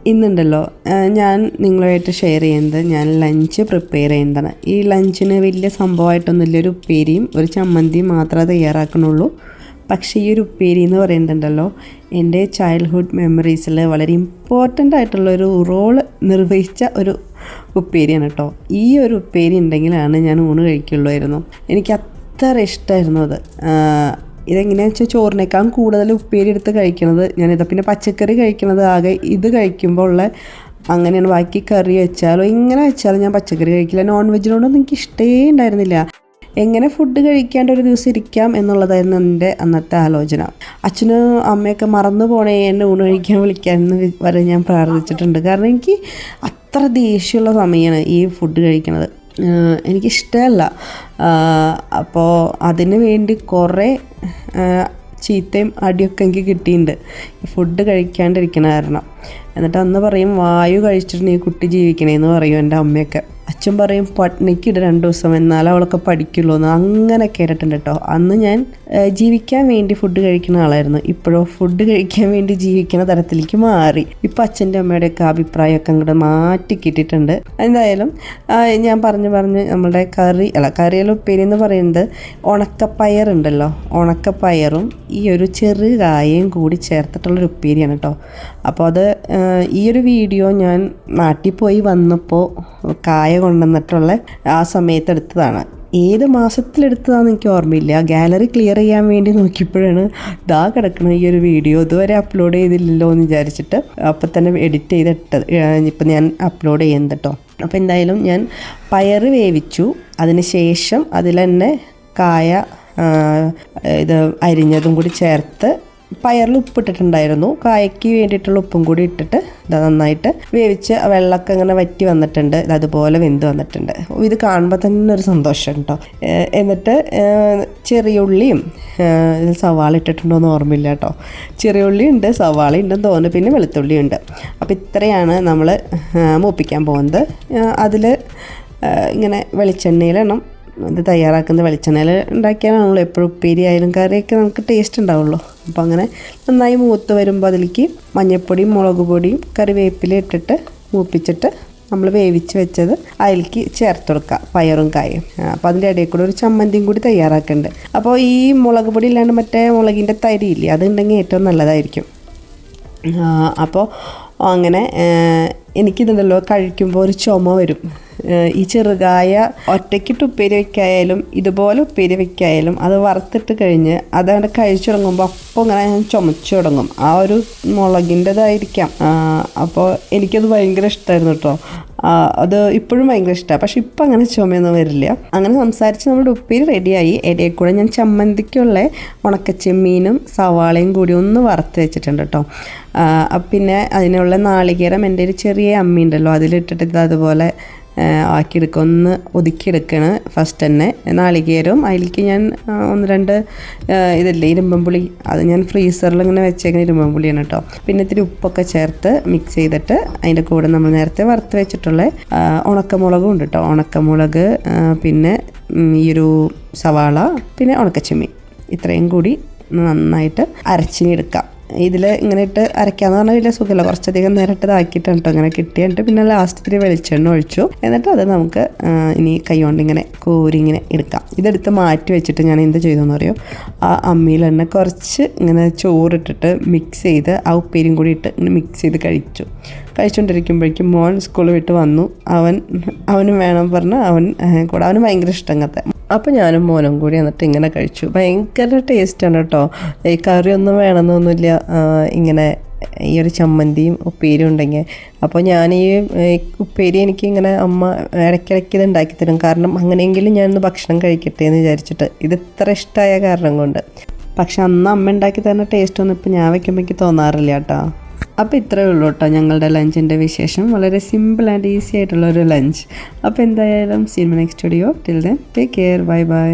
ഇന്നുണ്ടല്ലോ ഞാൻ നിങ്ങളുമായിട്ട് ഷെയർ ചെയ്യുന്നത് ഞാൻ ലഞ്ച് പ്രിപ്പയർ ചെയ്യുന്നതാണ്. ഈ ലഞ്ചിന് വലിയ സംഭവമായിട്ടൊന്നുമില്ല, ഒരു ഉപ്പേരിയും ഒരു ചമ്മന്തിയും മാത്രമേ തയ്യാറാക്കണുള്ളൂ. പക്ഷേ ഈ ഒരു ഉപ്പേരി എന്ന് പറയുന്നുണ്ടല്ലോ എൻ്റെ ചൈൽഡ്ഹുഡ് മെമ്മറീസിൽ വളരെ ഇമ്പോർട്ടൻ്റ് ആയിട്ടുള്ളൊരു റോള് നിർവഹിച്ച ഒരു ഉപ്പേരിയാണ് കേട്ടോ. ഈ ഒരു ഉപ്പേരി ഉണ്ടെങ്കിലാണ് ഞാൻ ഊണ് കഴിക്കുള്ളായിരുന്നു. എനിക്ക് അത്ര ഇഷ്ടമായിരുന്നു അത്. ഇതെങ്ങനെയാണെന്ന് വെച്ചാൽ ചോറിനേക്കാളും കൂടുതൽ ഉപ്പേരി എടുത്ത് കഴിക്കണത് ഞാനിതാ. പിന്നെ പച്ചക്കറി കഴിക്കണത് ആകെ ഇത് കഴിക്കുമ്പോൾ ഉള്ള അങ്ങനെയാണ്. ബാക്കി കറി വെച്ചാലോ ഇങ്ങനെ വെച്ചാലും ഞാൻ പച്ചക്കറി കഴിക്കില്ല. നോൺ വെജിനോടൊന്നും എനിക്ക് ഇഷ്ടേ ഉണ്ടായിരുന്നില്ല. എങ്ങനെ ഫുഡ് കഴിക്കാണ്ട് ഒരു ദിവസം ഇരിക്കാം എന്നുള്ളതായിരുന്നു എൻ്റെ അന്നത്തെ ആലോചന. അച്ഛനും അമ്മയൊക്കെ മറന്നു പോണേ എന്നെ ഊണ് കഴിക്കാൻ വിളിക്കാമെന്ന് വരെ ഞാൻ പ്രാർത്ഥിച്ചിട്ടുണ്ട്. കാരണം എനിക്ക് അത്ര ദേഷ്യമുള്ള സമയമാണ് ഈ ഫുഡ് കഴിക്കണത്. എനിക്കിഷ്ടമല്ല. അപ്പോൾ അതിന് വേണ്ടി കുറേ ചീത്തയും അടിയൊക്കെ എനിക്ക് കിട്ടിയിട്ടുണ്ട് ഫുഡ് കഴിക്കാണ്ടിരിക്കണ കാരണം. എന്നിട്ട് അന്ന് പറയും വായു കഴിച്ചിട്ടുണ്ട് ഈ കുട്ടി ജീവിക്കണേന്ന് പറയും എൻ്റെ അമ്മയൊക്കെ. അച്ഛൻ പറയും പട്ടിണിക്കിട് 2 ദിവസം എന്നാലും അവളൊക്കെ പഠിക്കുള്ളൂ എന്ന്. അങ്ങനെ കേട്ടിട്ടുണ്ട് കേട്ടോ. അന്ന് ഞാൻ ജീവിക്കാൻ വേണ്ടി ഫുഡ് കഴിക്കുന്ന ആളായിരുന്നു. ഇപ്പോഴോ ഫുഡ് കഴിക്കാൻ വേണ്ടി ജീവിക്കുന്ന തരത്തിലേക്ക് മാറി. ഇപ്പം അച്ഛൻ്റെ അമ്മയുടെയൊക്കെ അഭിപ്രായമൊക്കെ അങ്ങോട്ട് മാറ്റി കിട്ടിയിട്ടുണ്ട്. എന്തായാലും ഞാൻ പറഞ്ഞ് നമ്മുടെ കറിയിലെ ഉപ്പേരി എന്ന് പറയുന്നത് ഉണക്കപ്പയറുണ്ടല്ലോ, ഉണക്കപ്പയറും ഈ ഒരു ചെറുകായയും കൂടി ചേർത്തിട്ടുള്ളൊരു ഉപ്പേരിയാണ് കേട്ടോ. അപ്പോൾ അത് ഈ ഒരു വീഡിയോ ഞാൻ നാട്ടിൽ പോയി വന്നപ്പോൾ കായ കൊണ്ടുവന്നിട്ടുള്ള ആ സമയത്ത് എടുത്തതാണ്. ഏത് മാസത്തിലെടുത്തതാണെന്ന് എനിക്ക് ഓർമ്മയില്ല. ഗാലറി ക്ലിയർ ചെയ്യാൻ വേണ്ടി നോക്കിയപ്പോഴാണ് ദാ കിടക്കണം ഈ ഒരു വീഡിയോ. ഇതുവരെ അപ്ലോഡ് ചെയ്തില്ലല്ലോ എന്ന് വിചാരിച്ചിട്ട് അപ്പം തന്നെ എഡിറ്റ് ചെയ്തിട്ടത് ഇപ്പം ഞാൻ അപ്ലോഡ് ചെയ്യുന്നത് കേട്ടോ. അപ്പോൾ എന്തായാലും ഞാൻ പയറ് വേവിച്ചു. അതിന് ശേഷം അതിൽ തന്നെ കായ ഇത് അരിഞ്ഞതും കൂടി ചേർത്ത് പയറിൽ ഉപ്പിട്ടിട്ടുണ്ടായിരുന്നു. കായയ്ക്ക് വേണ്ടിയിട്ടുള്ള ഉപ്പും കൂടി ഇട്ടിട്ട് ഇത് നന്നായിട്ട് വേവിച്ച് വെള്ളമൊക്കെ ഇങ്ങനെ വറ്റി വന്നിട്ടുണ്ട്. അതുപോലെ വെന്ത് വന്നിട്ടുണ്ട്. ഇത് കാണുമ്പോൾ തന്നെ ഒരു സന്തോഷം കേട്ടോ. എന്നിട്ട് ചെറിയ ഉള്ളിയും സവാള ഇട്ടിട്ടുണ്ടോ എന്ന് ഓർമ്മയില്ല കേട്ടോ. ചെറിയ ഉള്ളി ഉണ്ട്, സവാള ഉണ്ടെന്ന് തോന്നുന്നു, പിന്നെ വെളുത്തുള്ളി ഉണ്ട്. അപ്പോൾ ഇത്രയാണ് നമ്മൾ മൂപ്പിക്കാൻ പോകുന്നത്. അതിൽ ഇങ്ങനെ വെളിച്ചെണ്ണയിലാണ് ഇത് തയ്യാറാക്കുന്ന. വെളിച്ചെണ്ണയിൽ ഉണ്ടാക്കിയാലാണല്ലോ എപ്പോഴും ഉപ്പേരി ആയാലും കറിയൊക്കെ നമുക്ക് ടേസ്റ്റ് ഉണ്ടാവുള്ളൂ. അപ്പോൾ അങ്ങനെ നന്നായി മൂത്ത് വരുമ്പോൾ അതിലേക്ക് മഞ്ഞൾപ്പൊടിയും മുളക് പൊടിയും കറിവേപ്പില ഇട്ടിട്ട് മൂപ്പിച്ചിട്ട് നമ്മൾ വേവിച്ച് വെച്ചത് അതിലേക്ക് ചേർത്ത് കൊടുക്കുക, പയറും കായും. അപ്പോൾ അതിൻ്റെ ഇടയിൽ കൂടെ ഒരു ചമ്മന്തിയും കൂടി തയ്യാറാക്കുന്നുണ്ട്. അപ്പോൾ ഈ മുളക് പൊടി ഇല്ലാണ്ട് മറ്റേ മുളകിൻ്റെ തരിയില്ലേ, അതുണ്ടെങ്കിൽ ഏറ്റവും നല്ലതായിരിക്കും. അപ്പോൾ അങ്ങനെ എനിക്കിതുണ്ടല്ലോ കഴിക്കുമ്പോൾ ഒരു ചുമ വരും. ഈ ചെറുകായ ഒറ്റയ്ക്കിട്ട് ഉപ്പേരി വയ്ക്കായാലും ഇതുപോലെ ഉപ്പേരി വയ്ക്കായാലും അത് വറുത്തിട്ട് കഴിഞ്ഞ് അതവിടെ കഴിച്ചു തുടങ്ങുമ്പോൾ അപ്പോൾ ഇങ്ങനെ ഞാൻ ചുമച്ചു തുടങ്ങും. ആ ഒരു മുളകിൻ്റെതായിരിക്കാം. അപ്പോൾ എനിക്കത് ഭയങ്കര ഇഷ്ടമായിരുന്നു കേട്ടോ. അത് ഇപ്പോഴും ഭയങ്കര ഇഷ്ടമാണ്. പക്ഷെ ഇപ്പം അങ്ങനെ ചുമയൊന്നും വരില്ല. അങ്ങനെ സംസാരിച്ച് നമ്മുടെ ഉപ്പേരി റെഡിയായി. ഇടയിൽ കൂടെ ഞാൻ ചമ്മന്തിക്കുള്ള ഉണക്കച്ചെമ്മീനും സവാളയും കൂടി ഒന്ന് വറുത്ത് വെച്ചിട്ടുണ്ട് കേട്ടോ. പിന്നെ അതിനുള്ള നാളികേരം എൻ്റെ ഒരു ചെറിയ അമ്മി ഉണ്ടല്ലോ അതിലിട്ടിട്ട് അതുപോലെ ആക്കിയെടുക്കുക, ഒന്ന് ഒതുക്കിയെടുക്കുകയാണ് ഫസ്റ്റ് തന്നെ. നാളികേരവും അതിലേക്ക് ഞാൻ 1-2 ഇതില്ലേ ഇരുമ്പമ്പുളി, അത് ഞാൻ ഫ്രീസറിൽ ഇങ്ങനെ വെച്ചേക്കുന്ന ഇരുമ്പമ്പുളിയാണ് കേട്ടോ. പിന്നെ ഇത്തിരി ഉപ്പൊക്കെ ചേർത്ത് മിക്സ് ചെയ്തിട്ട് അതിൻ്റെ കൂടെ നമ്മൾ നേരത്തെ വറുത്ത് വെച്ചിട്ടുള്ള ഉണക്കമുളകും ഉണ്ട് കേട്ടോ. ഉണക്കമുളക്, പിന്നെ ഈ ഒരു സവാള, പിന്നെ ഉണക്കച്ചെമ്മീൻ, ഇത്രയും കൂടി നന്നായിട്ട് അരച്ചിനെടുക്കാം. ഇതിൽ ഇങ്ങനെ ഇട്ട് അരയ്ക്കാന്ന് പറഞ്ഞാൽ വലിയ സുഖമില്ല. കുറച്ചധികം നേരിട്ട് ഇതാക്കിയിട്ടാണ് കേട്ടോ അങ്ങനെ കിട്ടിയിട്ട്. പിന്നെ ലാസ്റ്റ് ഇത്തിരി വെളിച്ചെണ്ണ ഒഴിച്ചു. എന്നിട്ട് അത് നമുക്ക് ഇനി കൈ കൊണ്ട് ഇങ്ങനെ കോരി ഇങ്ങനെ എടുക്കാം. ഇതെടുത്ത് മാറ്റി വെച്ചിട്ട് ഞാൻ എന്ത് ചെയ്തെന്ന് അറിയോ, ആ അമ്മിയിൽ തന്നെ കുറച്ച് ഇങ്ങനെ ചോറിട്ടിട്ട് മിക്സ് ചെയ്ത് ആ ഉപ്പേരിയും കൂടി ഇട്ട് ഇങ്ങനെ മിക്സ് ചെയ്ത് കഴിച്ചുകൊണ്ടിരിക്കുമ്പോഴേക്കും മോൻ സ്കൂളിൽ വിട്ട് വന്നു. അവനും വേണം പറഞ്ഞ് അവന് ഭയങ്കര ഇഷ്ടം അങ്ങനത്തെ. അപ്പോൾ ഞാനും മോനും കൂടി എന്നിട്ട് ഇങ്ങനെ കഴിച്ചു. ഭയങ്കര ടേസ്റ്റാണ് കേട്ടോ. ഈ കറിയൊന്നും വേണമെന്നൊന്നുമില്ല, ഇങ്ങനെ ഈ ഒരു ചമ്മന്തിയും ഉപ്പേരിയും ഉണ്ടെങ്കിൽ. അപ്പോൾ ഞാൻ ഈ ഉപ്പേരി എനിക്ക് ഇങ്ങനെ അമ്മ ഇടയ്ക്കിടയ്ക്ക് ഇത് ഉണ്ടാക്കി തരും. കാരണം അങ്ങനെയെങ്കിലും ഞാനൊന്ന് ഭക്ഷണം കഴിക്കട്ടെ എന്ന് വിചാരിച്ചിട്ട്, ഇത് ഇത്ര ഇഷ്ടമായ കാരണം കൊണ്ട്. പക്ഷെ അന്ന് അമ്മ ഉണ്ടാക്കി തരുന്ന ടേസ്റ്റൊന്നും ഇപ്പോൾ ഞാൻ വയ്ക്കുമ്പോൾ എനിക്ക് തോന്നാറില്ല കേട്ടോ. അപ്പോൾ ഇത്രയേ ഉള്ളൂ കേട്ടോ ഞങ്ങളുടെ ലഞ്ചിൻ്റെ വിശേഷം. വളരെ സിമ്പിൾ ആൻഡ് ഈസി ആയിട്ടുള്ളൊരു ലഞ്ച്. അപ്പോൾ എന്തായാലും see you next video. Till then take care. Bye by.